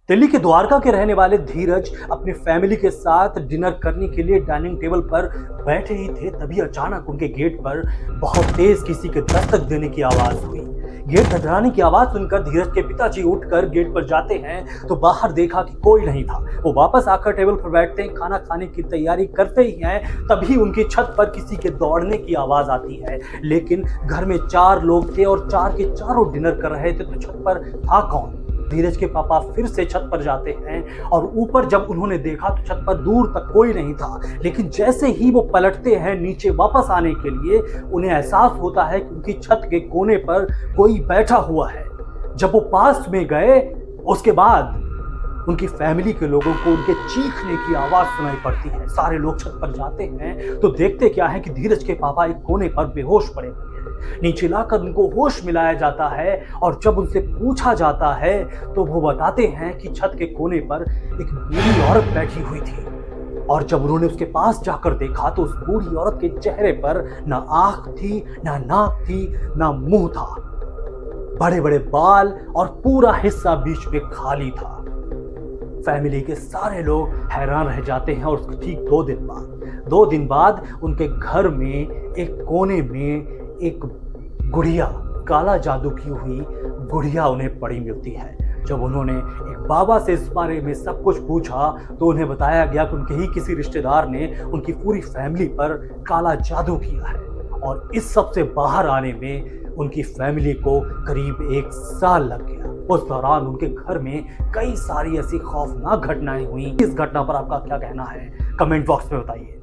दिल्ली के द्वारका के रहने वाले धीरज अपनी फैमिली के साथ डिनर करने के लिए डाइनिंग टेबल पर बैठे ही थे, तभी अचानक उनके गेट पर बहुत तेज किसी के दस्तक देने की आवाज हुई। गेट खटखटाने की आवाज सुनकर धीरज के पिताजी उठकर गेट पर जाते हैं तो बाहर देखा कि कोई नहीं था। वो वापस आकर टेबल पर बैठते हैं, खाना खाने की तैयारी करते ही हैं, तभी उनकी छत पर किसी के दौड़ने की आवाज आती है। लेकिन घर में 4 लोग थे और 4 के चारों डिनर कर रहे थे, तो छत पर था कौन? धीरज के पापा फिर से छत पर जाते हैं और ऊपर जब उन्होंने देखा तो छत पर दूर तक कोई नहीं था। लेकिन जैसे ही वो पलटते हैं नीचे वापस आने के लिए, उन्हें एहसास होता है कि उनकी छत के कोने पर कोई बैठा हुआ है। जब वो पास में गए, उसके बाद उनकी फैमिली के लोगों को उनके चीखने की आवाज सुनाई पड़ती है। सारे लोग छत पर जाते हैं तो देखते क्या है कि धीरज के पापा एक कोने पर बेहोश पड़े हुए हैं। नीचे लाकर उनको होश मिलाया जाता है और जब उनसे पूछा जाता है तो वो बताते हैं कि छत के कोने पर एक बूढ़ी औरत बैठी हुई थी और जब उन्होंने उसके पास जाकर देखा तो उस बूढ़ी औरत के चेहरे पर ना आंख थी, ना नाक थी, ना मुंह था। बड़े बड़े बाल और पूरा हिस्सा बीच में खाली था। फैमिली के सारे लोग हैरान रह जाते हैं और उसके ठीक 2 दिन बाद उनके घर में एक कोने में एक गुड़िया, काला जादू की हुई गुड़िया उन्हें पड़ी मिलती है। जब उन्होंने एक बाबा से इस बारे में सब कुछ पूछा तो उन्हें बताया गया कि उनके ही किसी रिश्तेदार ने उनकी पूरी फैमिली पर काला जादू किया है और इस सब से बाहर आने में उनकी फैमिली को करीब 1 साल लग गया। उस दौरान उनके घर में कई सारी ऐसी खौफनाक घटनाएं हुई। इस घटना पर आपका क्या कहना है? कमेंट बॉक्स में बताइए।